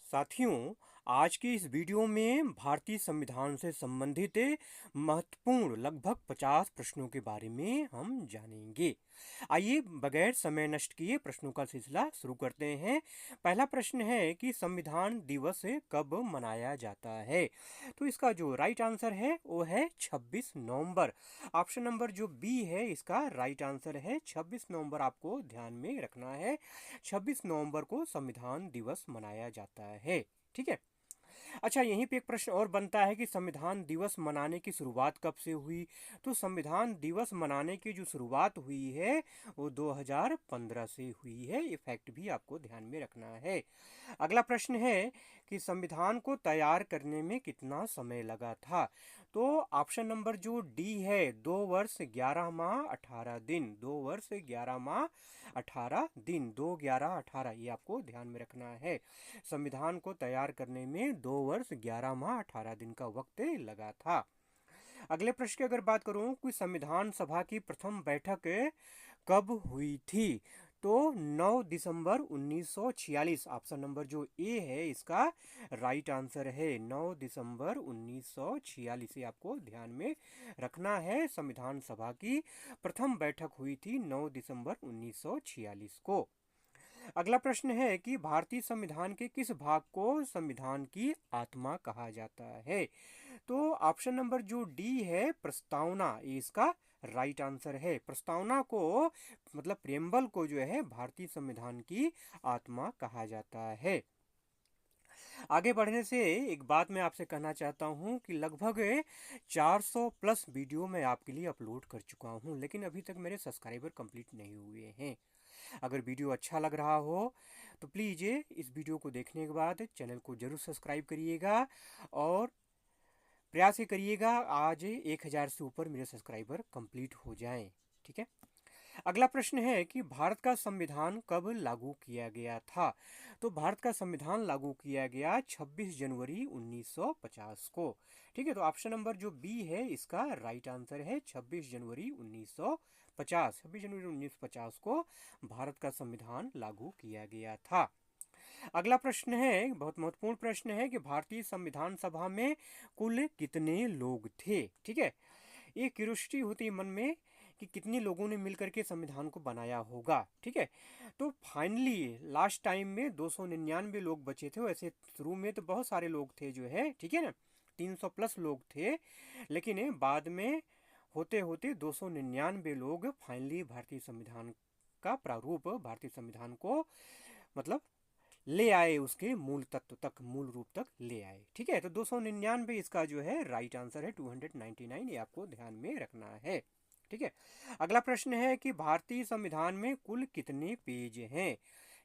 साथियों, आज की इस वीडियो में भारतीय संविधान से संबंधित महत्वपूर्ण लगभग 50 प्रश्नों के बारे में हम जानेंगे। आइए बगैर समय नष्ट किए प्रश्नों का सिलसिला शुरू करते हैं। पहला प्रश्न है कि संविधान दिवस कब मनाया जाता है। तो इसका जो राइट आंसर है वो है 26 नवंबर। ऑप्शन नंबर जो बी है इसका राइट आंसर है 26 नवंबर। आपको ध्यान में रखना है 26 नवंबर को संविधान दिवस मनाया जाता है। ठीक है। अच्छा, यहीं पे एक प्रश्न और बनता है कि संविधान दिवस मनाने की शुरुआत कब से हुई। तो संविधान दिवस मनाने की जो शुरुआत हुई है वो 2015 से हुई है। ये फैक्ट भी आपको ध्यान में रखना है। अगला प्रश्न है कि संविधान को तैयार करने में कितना समय लगा था। तो ऑप्शन नंबर जो डी है 2 वर्ष 11 माह 18 दिन। 2 वर्ष 11 माह 18 दिन। 2 11 18 ये आपको ध्यान में रखना है। संविधान को तैयार करने में 2 वर्ष 11 माह 18 दिन का वक्त लगा था। अगले प्रश्न की अगर बात करूं कि संविधान सभा की प्रथम बैठक कब हुई थी। तो 9 दिसंबर 1946। ऑप्शन नंबर जो ए है इसका राइट आंसर है 9 दिसंबर 1946। आपको ध्यान में रखना है। संविधान सभा की प्रथम बैठक हुई थी 9 दिसंबर 1946 को। अगला प्रश्न है कि भारतीय संविधान के किस भाग को संविधान की आत्मा कहा जाता है। तो ऑप्शन नंबर जो डी है प्रस्तावना, ये इसका राइट आंसर है। प्रस्तावना को मतलब प्रेम्बल को जो है भारतीय संविधान की आत्मा कहा जाता है। आगे बढ़ने से एक बात मैं आपसे कहना चाहता हूँ कि लगभग 400 प्लस वीडियो मैं आपके लिए अपलोड कर चुका हूँ, लेकिन अभी तक मेरे सब्सक्राइबर कंप्लीट नहीं हुए हैं। अगर वीडियो अच्छा लग रहा हो तो प्लीज़ इस वीडियो को देखने के बाद चैनल को जरूर सब्सक्राइब करिएगा और प्रयास ये करिएगा आज 1000 से ऊपर मेरे सब्सक्राइबर कंप्लीट हो जाएं। ठीक है। अगला प्रश्न है कि भारत का संविधान कब लागू किया गया था। तो भारत का संविधान लागू किया गया 26 जनवरी 1950 को। ठीक है। तो ऑप्शन नंबर जो बी है इसका राइट आंसर है 26 जनवरी 1950। 26 जनवरी 1950 को भारत का संविधान लागू किया गया था। अगला प्रश्न है, बहुत महत्वपूर्ण प्रश्न है कि भारतीय संविधान सभा में कुल कितने लोग थे। ठीक है। ये क्यूरियोसिटी होती है मन में कि कितने लोगों ने मिलकर के संविधान को बनाया होगा। ठीक है। तो फाइनली लास्ट टाइम में 299 लोग बचे थे। वैसे शुरू में तो बहुत सारे लोग थे जो है, ठीक है ना, 300 प्लस लोग थे, लेकिन बाद में होते होते 299 लोग फाइनली भारतीय संविधान का प्रारूप, भारतीय संविधान को मतलब ले आए, उसके मूल तत्व तक, मूल रूप तक ले आए। ठीक है। तो 299 इसका जो है राइट आंसर है 299। ये आपको ध्यान में रखना है। ठीक है। अगला प्रश्न है कि भारतीय संविधान में कुल कितने पेज हैं।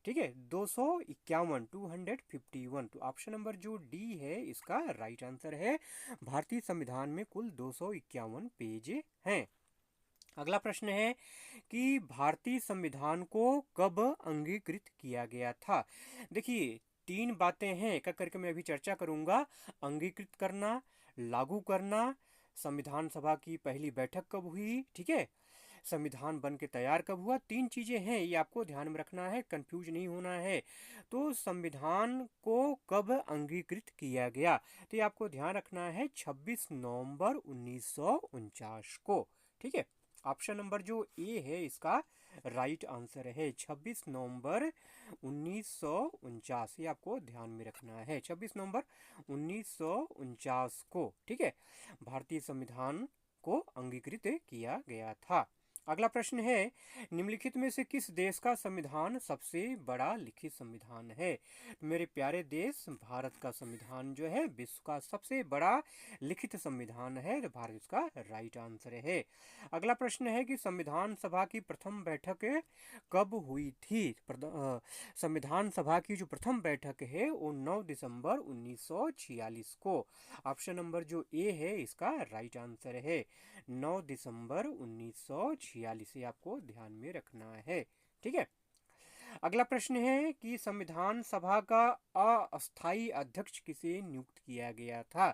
ठीक है। 251, 251। तो ऑप्शन नंबर जो डी है इसका राइट आंसर है। भारतीय संविधान में कुल 251 पेज हैं। अगला प्रश्न है कि भारतीय संविधान को कब अंगीकृत किया गया था। देखिए, तीन बातें हैं, एक एक करके मैं अभी चर्चा करूंगा। अंगीकृत करना, लागू करना, संविधान सभा की पहली बैठक कब हुई, ठीक है, संविधान बन के तैयार कब हुआ। तीन चीजें हैं, ये आपको ध्यान में रखना है, कंफ्यूज नहीं होना है। तो संविधान को कब अंगीकृत किया गया, तो ये आपको ध्यान रखना है 26 नवंबर 1949 को। ठीक है। ऑप्शन नंबर जो ए है इसका राइट आंसर है 26 नवंबर 1949। ये आपको ध्यान में रखना है 26 नवंबर 1949 को। ठीक है, भारतीय संविधान को अंगीकृत किया गया था। अगला प्रश्न है, निम्नलिखित में से किस देश का संविधान सबसे बड़ा लिखित संविधान है। तो मेरे प्यारे देश, भारत का संविधान जो है विश्व का सबसे बड़ा लिखित संविधान है। तो भारत इसका राइट आंसर है। अगला प्रश्न है कि संविधान सभा की प्रथम बैठक कब हुई थी। संविधान सभा की जो प्रथम बैठक है वो 9 दिसंबर 1946 को। ऑप्शन नंबर जो ए है इसका राइट आंसर है 9 दिसंबर 1946। आपको ध्यान में रखना है। ठीक है। अगला प्रश्न है कि संविधान सभा का अस्थाई अध्यक्ष किसे नियुक्त किया गया था।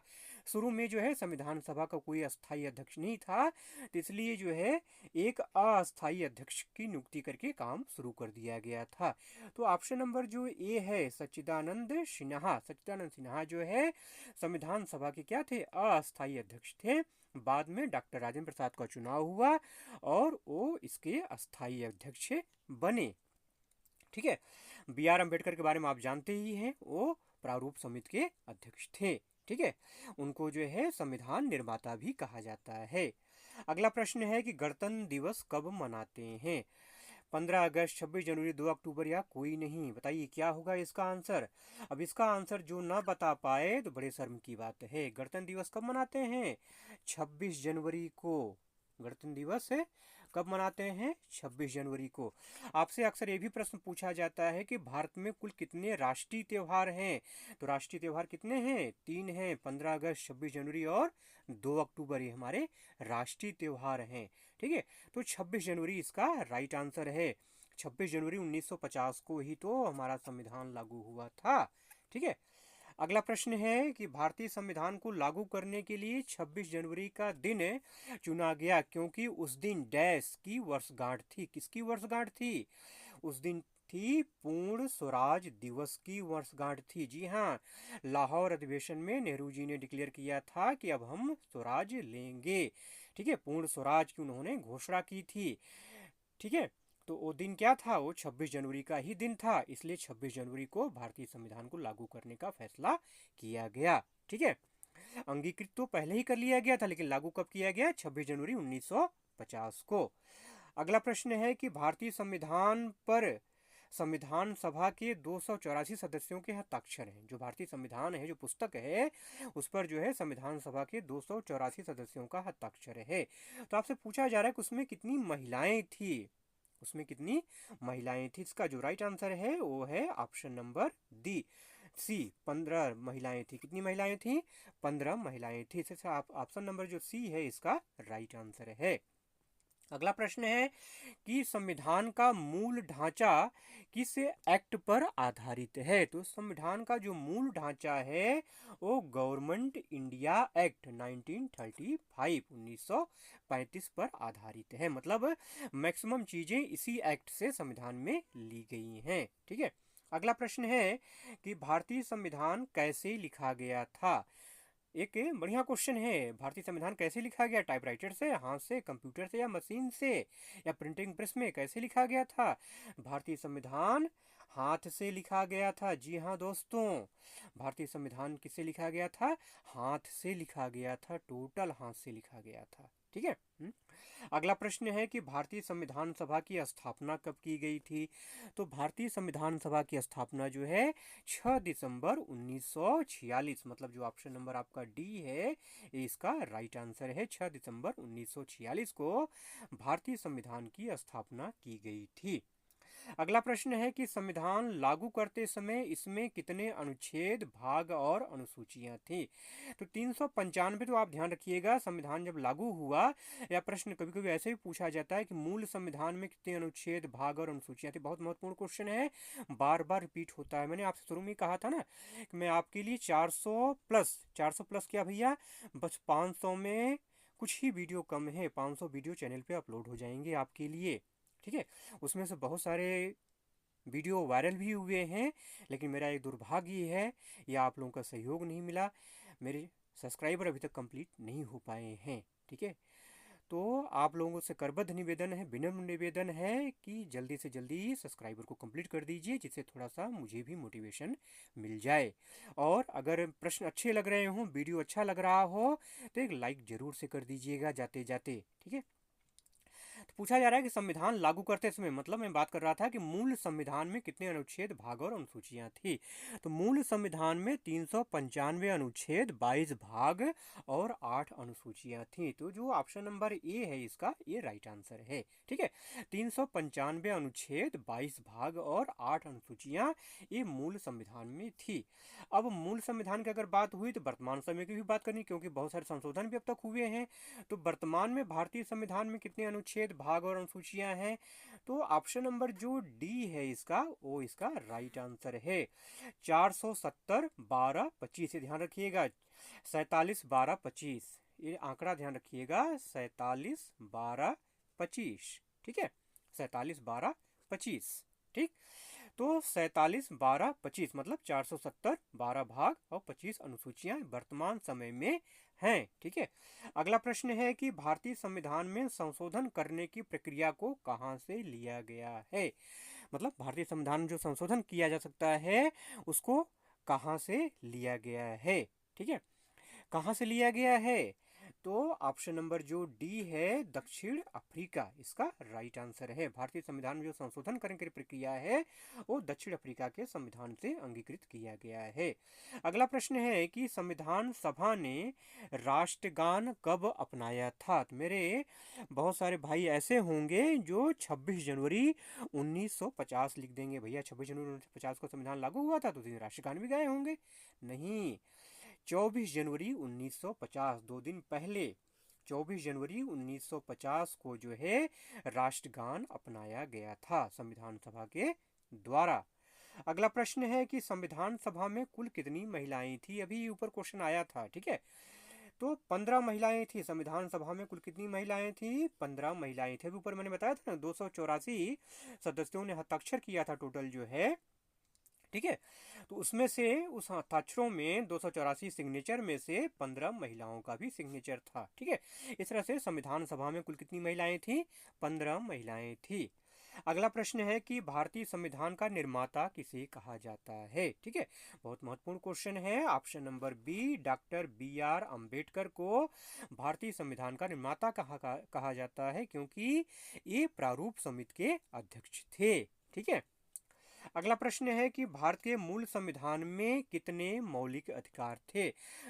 शुरू में जो है संविधान सभा का कोई अस्थायी अध्यक्ष नहीं था, तो इसलिए जो है एक अस्थायी अध्यक्ष की नियुक्ति करके काम शुरू कर दिया गया था। तो ऑप्शन नंबर जो ए है सच्चिदानंद सिन्हा जो है संविधान सभा के क्या थे, अस्थायी अध्यक्ष थे। बाद में डॉक्टर राजेंद्र प्रसाद का चुनाव हुआ और वो इसके अस्थायी अध्यक्ष बने। ठीक है, बी आर अम्बेडकर के बारे में आप जानते ही हैं, वो प्रारूप समिति के अध्यक्ष थे। ठीक है, उनको जो है संविधान निर्माता भी कहा जाता है। अगला प्रश्न है कि गणतंत्र दिवस कब मनाते हैं? 15 अगस्त, 26 जनवरी, 2 अक्टूबर या कोई नहीं? बताइए क्या होगा इसका आंसर। अब इसका आंसर जो ना बता पाए तो बड़े शर्म की बात है। गणतंत्र दिवस कब मनाते हैं? 26 जनवरी को। गणतंत्र दिवस है कब मनाते हैं? 26 जनवरी को। आपसे अक्सर ये भी प्रश्न पूछा जाता है कि भारत में कुल कितने राष्ट्रीय त्यौहार हैं? तो राष्ट्रीय त्यौहार कितने हैं? 3 हैं, 15 अगस्त, 26 जनवरी और 2 अक्टूबर, ये हमारे राष्ट्रीय त्यौहार हैं। ठीक है, तो 26 जनवरी इसका राइट आंसर है। 26 जनवरी 1950 को ही तो हमारा संविधान लागू हुआ था। ठीक है, अगला प्रश्न है कि भारतीय संविधान को लागू करने के लिए 26 जनवरी का दिन चुना गया क्योंकि उस दिन डैश की वर्षगांठ थी। किसकी वर्षगांठ थी? उस दिन थी पूर्ण स्वराज दिवस की वर्षगांठ थी। जी हाँ, लाहौर अधिवेशन में नेहरू जी ने डिक्लेयर किया था कि अब हम स्वराज लेंगे। ठीक है, पूर्ण स्वराज की उन्होंने घोषणा की थी। ठीक है, तो वो दिन क्या था? वो 26 जनवरी का ही दिन था, इसलिए 26 जनवरी को भारतीय संविधान को लागू करने का फैसला किया गया। ठीक है, अंगीकृत तो पहले ही कर लिया गया था, लेकिन लागू कब किया गया? 26 जनवरी 1950 को। अगला प्रश्न है कि भारतीय संविधान पर संविधान सभा के 284 सदस्यों के हस्ताक्षर हैं। जो भारतीय संविधान है, जो पुस्तक है, उस पर जो है संविधान सभा के 284 सदस्यों का हस्ताक्षर है। तो आपसे पूछा जा रहा है कि उसमें कितनी महिलाएं थी? उसमें कितनी महिलाएं थी? इसका जो राइट आंसर है वो है ऑप्शन नंबर डी, सी, 15 महिलाएं थी। कितनी महिलाएं थी? 15 महिलाएं थी। इससे ऑप्शन नंबर जो सी है इसका राइट आंसर है। अगला प्रश्न है कि संविधान का मूल ढांचा किस एक्ट पर आधारित है? तो संविधान का जो मूल ढांचा है वो गवर्नमेंट इंडिया एक्ट 1935 पर आधारित है। मतलब मैक्सिमम चीजें इसी एक्ट से संविधान में ली गई हैं। ठीक है, अगला प्रश्न है कि भारतीय संविधान कैसे लिखा गया था? एक बढ़िया क्वेश्चन है। भारतीय संविधान कैसे लिखा गया? टाइपराइटर से, हाथ से, कंप्यूटर से या मशीन से या प्रिंटिंग प्रेस में? कैसे लिखा गया था? भारतीय संविधान हाथ से लिखा गया था। जी हाँ दोस्तों, भारतीय संविधान किससे लिखा गया था? हाथ से लिखा गया था, टोटल हाथ से लिखा गया था। ठीक है। अगला प्रश्न है कि भारतीय संविधान सभा की स्थापना कब की गई थी? तो भारतीय संविधान सभा की स्थापना जो है 6 दिसंबर 1946, मतलब जो ऑप्शन नंबर आपका डी है इसका राइट आंसर है। 6 दिसंबर 1946 को भारतीय संविधान की स्थापना की गई थी। अगला प्रश्न है कि संविधान लागू करते समय इसमें कितने अनुच्छेद, भाग और अनुसूचियां थी? तो 395। तो आप ध्यान रखिएगा, संविधान जब लागू हुआ, या प्रश्न कभी कभी ऐसे भी पूछा जाता है कि मूल संविधान में कितने अनुच्छेद, भाग और अनुसूचियां थी। बहुत महत्वपूर्ण क्वेश्चन है, बार बार रिपीट होता है। मैंने आपसे शुरू में कहा था ना कि मैं आपके लिए 400 प्लस क्या भैया, बस 500 में कुछ ही वीडियो कम है, 500 वीडियो चैनल पे अपलोड हो जाएंगे आपके लिए। ठीक है, उसमें से बहुत सारे वीडियो वायरल भी हुए हैं, लेकिन मेरा एक दुर्भाग्य है या आप लोगों का सहयोग नहीं मिला, मेरे सब्सक्राइबर अभी तक कंप्लीट नहीं हो पाए हैं। ठीक है, तो आप लोगों से करबद्ध निवेदन है, विनम्र निवेदन है कि जल्दी से जल्दी सब्सक्राइबर को कंप्लीट कर दीजिए, जिससे थोड़ा सा मुझे भी मोटिवेशन मिल जाए। और अगर प्रश्न अच्छे लग रहे हों, वीडियो अच्छा लग रहा हो, तो एक लाइक ज़रूर से कर दीजिएगा जाते जाते। ठीक है, तो पूछा जा रहा है कि संविधान लागू करते समय, मतलब मैं बात कर रहा था कि मूल संविधान में कितने अनुच्छेद, भाग और अनुसूचियां थी। तो मूल संविधान में 395 अनुच्छेद, 22 भाग और 8 अनुसूचियां थी। तो जो ऑप्शन नंबर ए है इसका, ये राइट आंसर है। ठीक है, 395 अनुच्छेद, 22 भाग और 8 अनुसूचियां ये मूल संविधान में थी। अब मूल संविधान की अगर बात हुई तो वर्तमान समय की भी बात करनी, क्योंकि बहुत सारे संशोधन भी अब तक हुए हैं। तो वर्तमान में भारतीय संविधान में कितने अनुच्छेद, भाग और अनुसूचियां हैं, तो ऑप्शन नंबर जो डी है इसका, वो इसका राइट आंसर है। 470 12 25, ये ध्यान रखिएगा। 47 12 25, ये आंकड़ा ध्यान रखिएगा। 47 12 25, ठीक है। 47 12 25, ठीक। तो 47 12 25 मतलब 470 12 भाग और 25 अनुसूचियां वर्तमान समय में हैं, ठीक है। अगला प्रश्न है कि भारतीय संविधान में संशोधन करने की प्रक्रिया को कहां से लिया गया है। मतलब भारतीय संविधान में जो संशोधन किया जा सकता है उसको कहां से लिया गया है, ठीक है। कहां से लिया गया है, तो ऑप्शन नंबर जो डी है, दक्षिण अफ्रीका, इसका राइट आंसर है। भारतीय संविधान में जो संशोधन करने की प्रक्रिया है वो दक्षिण अफ्रीका के संविधान से अंगीकृत किया गया है। अगला प्रश्न है कि संविधान सभा ने राष्ट्रगान कब अपनाया था। तो मेरे बहुत सारे भाई ऐसे होंगे जो 26 जनवरी 1950 लिख देंगे। भैया 26 जनवरी 1950 को संविधान लागू हुआ था, तो राष्ट्रगान भी गाए होंगे। नहीं, 24 जनवरी 1950, 2 दिन पहले 24 जनवरी 1950 को जो है राष्ट्रगान अपनाया गया था संविधान सभा के द्वारा। अगला प्रश्न है कि संविधान सभा में कुल कितनी महिलाएं थी। अभी ऊपर क्वेश्चन आया था, ठीक है। तो 15 महिलाएं थी संविधान सभा में। कुल कितनी महिलाएं थी, 15 महिलाएं थी। अभी ऊपर मैंने बताया था ना, 284 सदस्यों ने हस्ताक्षर किया था टोटल जो है, ठीक है। तो उसमें से उस हस्ताक्षरों में 284 सिग्नेचर में से 15 महिलाओं का भी सिग्नेचर था, ठीक है। इस तरह से संविधान सभा में कुल कितनी महिलाएं थी, 15 महिलाएं थी। अगला प्रश्न है कि भारतीय संविधान का निर्माता किसे कहा जाता है, ठीक है। बहुत महत्वपूर्ण क्वेश्चन है। Option number B, doctor BR Ambedkar को भारतीय संविधान का निर्माता कहा जाता है, क्योंकि ये प्रारूप समिति के अध्यक्ष थे, ठीक है। अगला प्रश्न है कि भारत के मूल संविधान में कितने मौलिक अधिकार थे।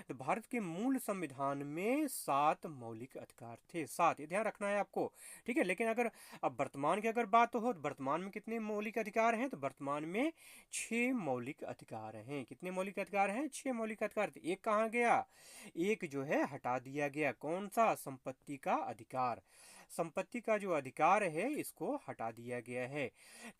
तो भारत के मूल संविधान में 7 मौलिक अधिकार थे, 7, ये ध्यान रखना है आपको, ठीक है। लेकिन अगर अब वर्तमान की अगर बात हो तो वर्तमान में कितने मौलिक अधिकार हैं, तो वर्तमान में 6 मौलिक अधिकार हैं। कितने मौलिक अधिकार हैं, 6 मौलिक अधिकार। एक कहाँ गया, एक जो है हटा दिया गया। कौन सा, संपत्ति का अधिकार। संपत्ति का जो अधिकार है इसको हटा दिया गया है।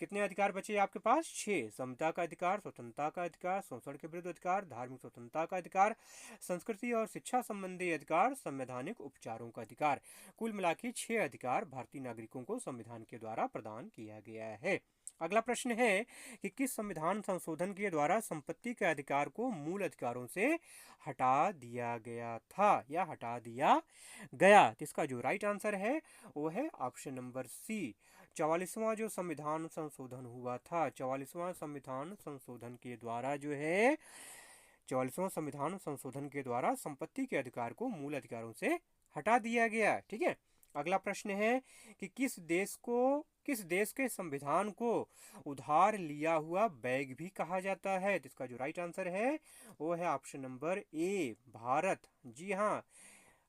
कितने अधिकार बचे आपके पास, 6। समता का अधिकार, स्वतंत्रता का अधिकार, शोषण के विरुद्ध अधिकार, धार्मिक स्वतंत्रता का अधिकार, संस्कृति और शिक्षा संबंधी अधिकार, संवैधानिक उपचारों का अधिकार। कुल मिला के 6 अधिकार भारतीय नागरिकों को संविधान के द्वारा प्रदान किया गया है। अगला प्रश्न है कि किस संविधान संशोधन के द्वारा संपत्ति के अधिकार को मूल अधिकारों से हटा दिया गया था या हटा दिया गया। तो इसका जो राइट आंसर है वो है ऑप्शन नंबर सी। 44वां जो संविधान संशोधन हुआ था, 44वां संविधान संशोधन के द्वारा जो है, 44वां संविधान संशोधन के द्वारा संपत्ति के अधिकार को मूल अधिकारों से हटा दिया गया, ठीक है। अगला प्रश्न है कि किस देश के संविधान को उधार लिया हुआ बैग भी कहा जाता है। तो इसका जो राइट आंसर है वो है ऑप्शन नंबर ए, भारत। जी हाँ,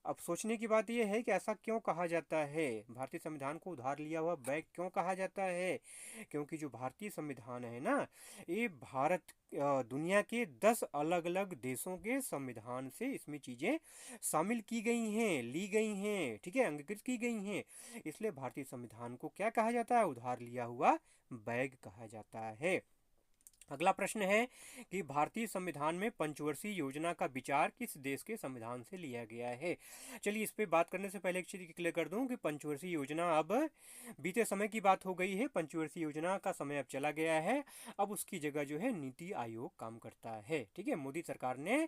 अब सोचने की बात यह है कि ऐसा क्यों कहा जाता है, भारतीय संविधान को उधार लिया हुआ बैग क्यों कहा जाता है। क्योंकि जो भारतीय संविधान है ना, ये दुनिया के 10 अलग अलग देशों के संविधान से इसमें चीज़ें शामिल की गई हैं, ली गई हैं, ठीक है, अंगीकृत की गई हैं। इसलिए भारतीय संविधान को क्या कहा जाता है, उधार लिया हुआ बैग कहा जाता है। अगला प्रश्न है कि भारतीय संविधान में पंचवर्षीय योजना का विचार किस देश के संविधान से लिया गया है। चलिए इस पे बात करने से पहले एक चीज क्लियर कर दूं कि पंचवर्षीय योजना अब बीते समय की बात हो गई है। पंचवर्षीय योजना का समय अब चला गया है। अब उसकी जगह जो है नीति आयोग काम करता है, ठीक है। मोदी सरकार ने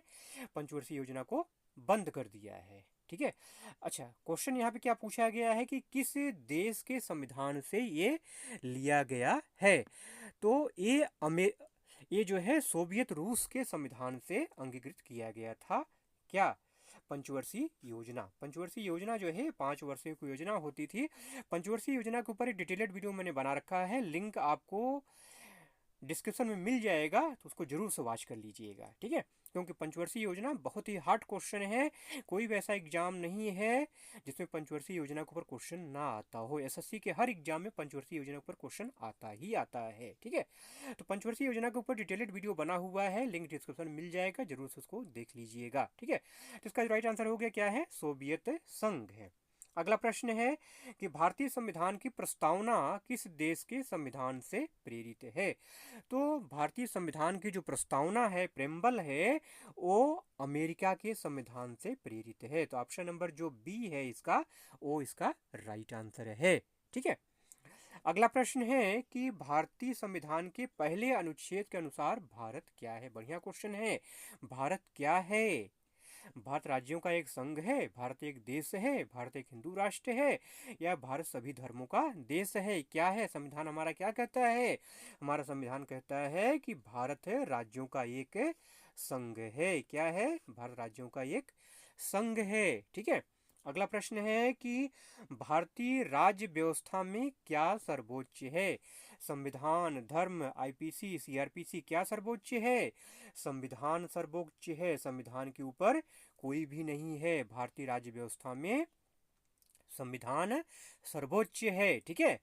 पंचवर्षीय योजना को बंद कर दिया है, ठीक है। अच्छा, क्वेश्चन यहाँ पे क्या पूछा गया है कि किस देश के संविधान से ये लिया गया है। तो ये जो है सोवियत रूस के संविधान से अंगीकृत किया गया था। क्या, पंचवर्षीय योजना। पंचवर्षीय योजना जो है 5 वर्षों की योजना होती थी। पंचवर्षीय योजना के ऊपर एक डिटेलेड वीडियो मैंने बना रखा है, लिंक आपको डिस्क्रिप्शन में मिल जाएगा, तो उसको जरूर से वॉच कर लीजिएगा, ठीक है। क्योंकि पंचवर्षीय योजना बहुत ही हार्ड क्वेश्चन है। कोई भी ऐसा एग्जाम नहीं है जिसमें पंचवर्षीय योजना के ऊपर क्वेश्चन ना आता हो। एसएससी के हर एग्जाम में पंचवर्षीय योजना के ऊपर क्वेश्चन आता ही आता है, ठीक है। तो पंचवर्षीय योजना के ऊपर डिटेलेड वीडियो बना हुआ है, लिंक डिस्क्रिप्शन में मिल जाएगा, जरूर से उसको देख लीजिएगा, ठीक है। तो इसका राइट आंसर हो गया क्या है, सोवियत संघ है। अगला प्रश्न है कि भारतीय संविधान की प्रस्तावना किस देश के संविधान से प्रेरित है। तो भारतीय संविधान की जो प्रस्तावना है, प्रेम्बल है, वो अमेरिका के संविधान से प्रेरित है। तो ऑप्शन नंबर जो बी है इसका, वो इसका राइट आंसर है। ठीक है। अगला प्रश्न है कि भारतीय संविधान के पहले अनुच्छेद के अनुसार भारत क्या है। बढ़िया क्वेश्चन है। भारत क्या है? भारत राज्यों का एक संघ है, भारत एक देश है, भारत एक हिंदू राष्ट्र है, या भारत सभी धर्मों का देश है? क्या है संविधान हमारा, क्या कहता है? हमारा संविधान कहता है कि भारत राज्यों का एक संघ है। क्या है? भारत राज्यों का एक संघ है। ठीक है। अगला प्रश्न है कि भारतीय राज्य व्यवस्था में क्या सर्वोच्च है। संविधान, धर्म, आईपीसी, सीआरपीसी, क्या सर्वोच्च है? संविधान सर्वोच्च है। संविधान के ऊपर कोई भी नहीं है। भारतीय राज्य व्यवस्था में संविधान सर्वोच्च है। ठीक है।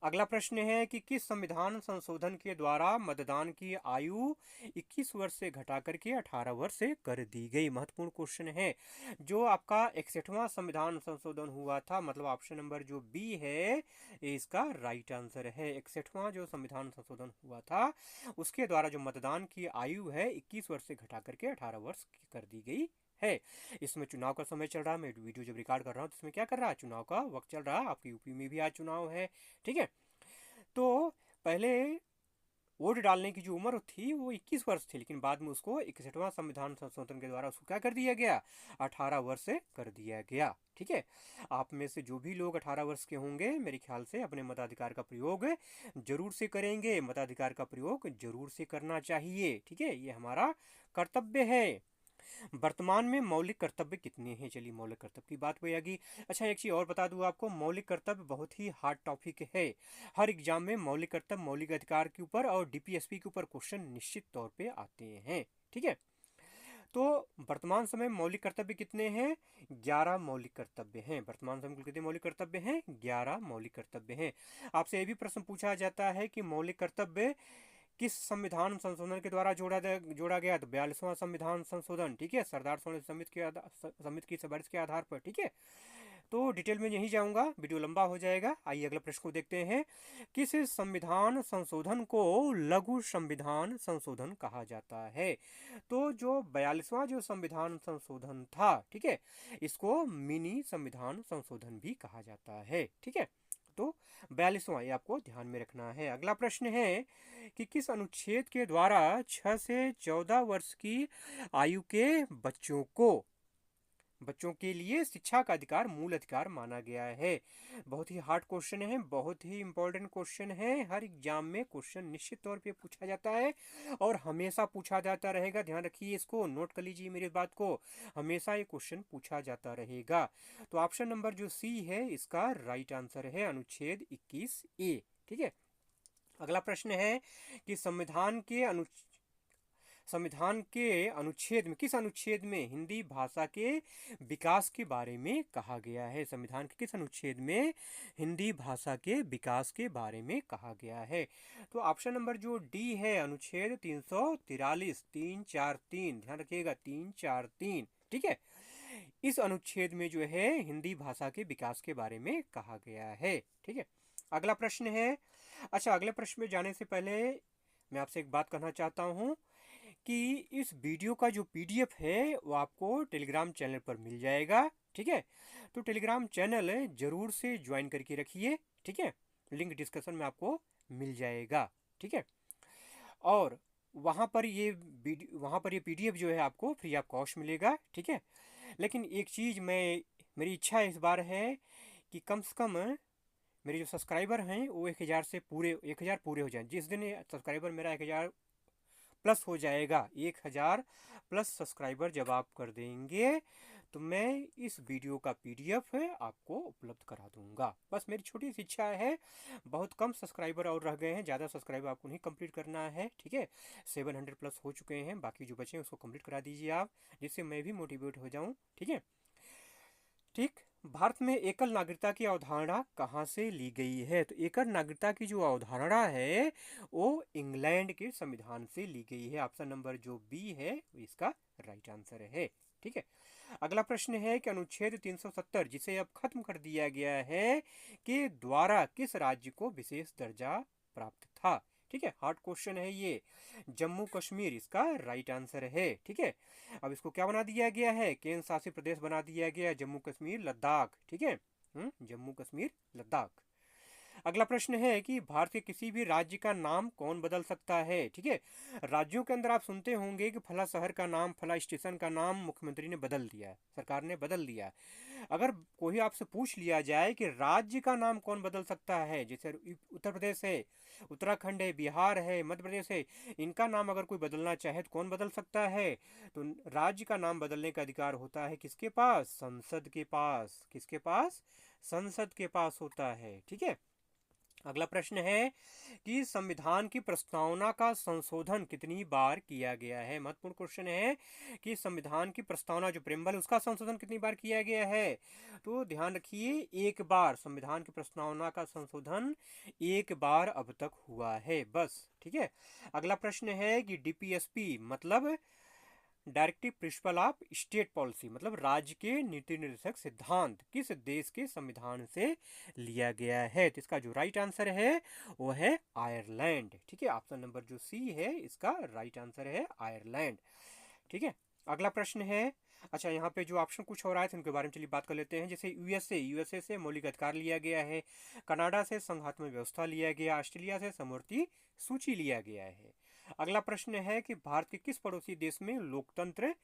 अगला प्रश्न है कि किस संविधान संशोधन के द्वारा मतदान की आयु 21 वर्ष से घटा करके 18 वर्ष से कर दी गई। महत्वपूर्ण क्वेश्चन है। जो आपका 61वां संविधान संशोधन हुआ था, मतलब ऑप्शन नंबर जो बी है इसका राइट आंसर है। 61वां जो संविधान संशोधन हुआ था उसके द्वारा जो मतदान की आयु है 21 वर्ष से घटा करके 18 वर्ष कर दी गई है। इसमें चुनाव का समय चल रहा है। मैं वीडियो जब रिकॉर्ड कर रहा हूँ तो इसमें क्या कर रहा है, चुनाव का वक्त चल रहा है। आपकी यूपी में भी आज चुनाव है। ठीक है। तो पहले वोट डालने की जो उम्र थी वो 21 वर्ष थी, लेकिन बाद में उसको 61वां संविधान संशोधन के द्वारा उसको क्या कर दिया गया, 18 वर्ष से कर दिया गया। ठीक है। आप में से जो भी लोग 18 वर्ष के होंगे मेरे ख्याल से अपने मताधिकार का प्रयोग जरूर से करेंगे। मताधिकार का प्रयोग जरूर से करना चाहिए। ठीक है। ये हमारा कर्तव्य है। वर्तमान में मौलिक कर्तव्य कितने हैं? चलिए मौलिक कर्तव्य की बात हो आएगी। अच्छा, एक चीज़ और बता दूं आपको, मौलिक कर्तव्य बहुत ही हार्ड टॉपिक है। हर एग्जाम में मौलिक कर्तव्य, मौलिक अधिकार के ऊपर और डीपीएसपी के ऊपर क्वेश्चन निश्चित तौर पे आते हैं। ठीक है। तो वर्तमान समय मौलिक कर्तव्य कितने हैं? 11 मौलिक कर्तव्य हैं। वर्तमान समय कितने मौलिक कर्तव्य हैं? 11 मौलिक कर्तव्य हैं। आपसे ये भी प्रश्न पूछा जाता है कि मौलिक कर्तव्य किस संविधान संशोधन के द्वारा जोड़ा गया? तो 42वां संविधान संशोधन। ठीक है। सरदार समिति की सिफारिश के आधार पर। ठीक है। तो डिटेल में यही जाऊंगा, वीडियो लंबा हो जाएगा। आइए अगले प्रश्न को देखते हैं। किस संविधान संशोधन को लघु संविधान संशोधन कहा जाता है? तो जो 42वां जो संविधान संशोधन था, ठीक है, इसको मिनी संविधान संशोधन भी कहा जाता है। ठीक है। तो 42वां ये आपको ध्यान में रखना है। अगला प्रश्न है कि किस अनुच्छेद के द्वारा 6 से 14 वर्ष की आयु के बच्चों के लिए शिक्षा का अधिकार मूल अधिकार माना गया है। बहुत ही हार्ड क्वेश्चन है, बहुत ही इंपॉर्टेंट क्वेश्चन है। हर एग्जाम में क्वेश्चन निश्चित तौर पे पूछा जाता है और हमेशा पूछा जाता रहेगा। ध्यान रखिए, इसको नोट कर लीजिए मेरी बात को, हमेशा ये क्वेश्चन पूछा जाता रहेगा। तो ऑप्शन नंबर जो सी है इसका राइट आंसर है, अनुच्छेद 21A। ठीक है। अगला प्रश्न है कि संविधान के अनुच्छेद में, किस अनुच्छेद में हिंदी भाषा के विकास के बारे में कहा गया है? संविधान के किस अनुच्छेद में हिंदी भाषा के विकास के बारे में कहा गया है? तो ऑप्शन नंबर जो डी है, अनुच्छेद 343, 343, ध्यान रखिएगा 343। ठीक है। इस अनुच्छेद में जो है हिंदी भाषा के विकास के बारे में कहा गया है। ठीक है। अगला प्रश्न है, अच्छा अगले प्रश्न में जाने से पहले मैं आपसे एक बात कहना चाहता हूँ कि इस वीडियो का जो पीडीएफ है वो आपको टेलीग्राम चैनल पर मिल जाएगा। ठीक है। तो टेलीग्राम चैनल जरूर से ज्वाइन करके रखिए। ठीक है। लिंक डिस्कशन में आपको मिल जाएगा। ठीक है। और वहाँ पर ये पीडीएफ जो है आपको फ्री ऑफ कॉस्ट मिलेगा। ठीक है। लेकिन एक चीज़ मेरी इच्छा इस बार है कि कम से कम मेरे जो सब्सक्राइबर हैं वो 1000 पूरे हो जाएं। जिस दिन सब्सक्राइबर मेरा 1000 प्लस हो जाएगा, 1000 प्लस सब्सक्राइबर जब आप कर देंगे तो मैं इस वीडियो का पीडीएफ आपको उपलब्ध करा दूंगा। बस मेरी छोटी सी इच्छा है। बहुत कम सब्सक्राइबर और रह गए हैं, ज़्यादा सब्सक्राइबर आपको नहीं कंप्लीट करना है। ठीक है। 700 प्लस हो चुके हैं, बाकी जो बचे हैं उसको कंप्लीट करा दीजिए आप, जिससे मैं भी मोटिवेट हो जाऊँ। ठीक है। ठीक। भारत में एकल नागरिकता की अवधारणा कहाँ से ली गई है? तो एकल नागरिकता की जो अवधारणा है वो इंग्लैंड के संविधान से ली गई है। ऑप्शन नंबर जो बी है इसका राइट आंसर है। ठीक है। अगला प्रश्न है कि अनुच्छेद 370 जिसे अब खत्म कर दिया गया है के द्वारा किस राज्य को विशेष दर्जा प्राप्त था। ठीक है, हार्ड क्वेश्चन है ये। जम्मू कश्मीर इसका राइट आंसर है। ठीक है, अब इसको क्या बना दिया गया है, केंद्र शासित प्रदेश बना दिया गया जम्मू कश्मीर लद्दाख। ठीक है, जम्मू कश्मीर लद्दाख। अगला प्रश्न है कि भारत के किसी भी राज्य का नाम कौन बदल सकता है। ठीक है, राज्यों के अंदर आप सुनते होंगे कि फला शहर का नाम, फला स्टेशन का नाम मुख्यमंत्री ने बदल दिया, सरकार ने बदल दिया। अगर कोई आपसे पूछ लिया जाए कि राज्य का नाम कौन बदल सकता है, जैसे उत्तर प्रदेश है, उत्तराखंड है, बिहार है, मध्य प्रदेश है, इनका नाम अगर कोई बदलना चाहे तो कौन बदल सकता है, तो राज्य का नाम बदलने का अधिकार होता है किसके पास, संसद के पास। किसके पास, संसद के पास होता है। ठीक है, अगला प्रश्न है कि संविधान की प्रस्तावना का संशोधन कितनी बार किया गया है। महत्वपूर्ण क्वेश्चन है कि संविधान की प्रस्तावना जो प्रेम्बल उसका संशोधन कितनी बार किया गया है, तो ध्यान रखिए एक बार। संविधान की प्रस्तावना का संशोधन एक बार अब तक हुआ है बस। ठीक है, अगला प्रश्न है कि डीपीएसपी मतलब directive principle of state policy मतलब राज्य के नीति निर्देशक सिद्धांत किस देश के संविधान से लिया गया है, तो इसका जो राइट आंसर है वो है आयरलैंड। ठीक है, ऑप्शन नंबर जो सी है इसका राइट आंसर है आयरलैंड। ठीक है, अगला प्रश्न है, अच्छा यहाँ पे जो ऑप्शन कुछ और आए थे उनके बारे में चलिए बात कर लेते हैं। जैसे यूएसए से मौलिक अधिकार लिया गया है, कनाडा से संघात्मक व्यवस्था लिया गया, ऑस्ट्रेलिया से समवर्ती सूची लिया गया है। अगला प्रश्न है कि भारत के किस पड़ोसी देश में लोकतंत्र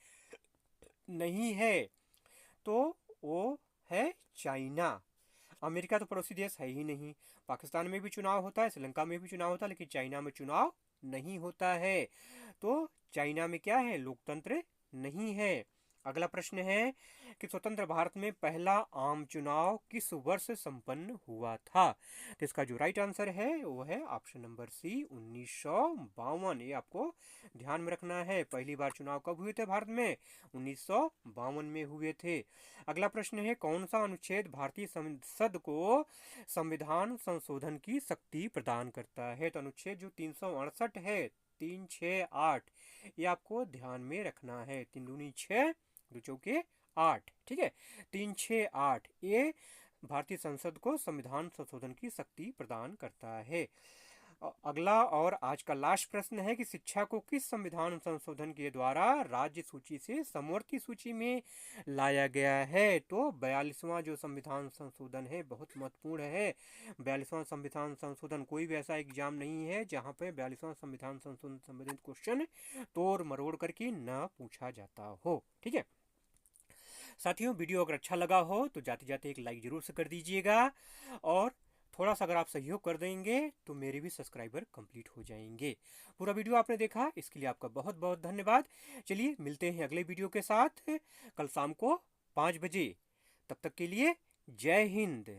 नहीं है, तो वो है चाइना। अमेरिका तो पड़ोसी देश है ही नहीं। पाकिस्तान में भी चुनाव होता है, श्रीलंका में भी चुनाव होता है, लेकिन चाइना में चुनाव नहीं होता है। तो चाइना में क्या है, लोकतंत्र नहीं है। अगला प्रश्न है कि स्वतंत्र भारत में पहला आम चुनाव किस वर्ष संपन्न हुआ था, तो इसका जो राइट आंसर है वो है ऑप्शन नंबर सी 1952। ये आपको ध्यान में रखना है, पहली बार चुनाव कब हुए थे भारत में, 1952 में हुए थे। अगला प्रश्न है कौन सा अनुच्छेद भारतीय संसद को संविधान संशोधन की शक्ति प्रदान करता है, तो अनुच्छेद जो 368 है 368, ये आपको ध्यान में रखना है। 3 दूनी 6, 2 चौके 8। ठीक है, 368 ये भारतीय संसद को संविधान संशोधन की शक्ति प्रदान करता है। अगला और आज का लास्ट प्रश्न है कि शिक्षा को किस संविधान संशोधन के द्वारा राज्य सूची से समवर्ती सूची में लाया गया है, तो 42वां जो संविधान संशोधन है बहुत महत्वपूर्ण है। 42वां संविधान संशोधन कोई भी ऐसा एग्जाम नहीं है जहां पे 42वां संविधान संशोधन संबंधित क्वेश्चन तोड़ मरोड़ करके न पूछा जाता हो। ठीक है साथियों, वीडियो अगर अच्छा लगा हो तो जाते जाते एक लाइक जरूर से कर दीजिएगा, और थोड़ा सा अगर आप सहयोग कर देंगे तो मेरे भी सब्सक्राइबर कंप्लीट हो जाएंगे। पूरा वीडियो आपने देखा इसके लिए आपका बहुत बहुत धन्यवाद। चलिए मिलते हैं अगले वीडियो के साथ कल शाम को 5 बजे। तब तक के लिए जय हिंद।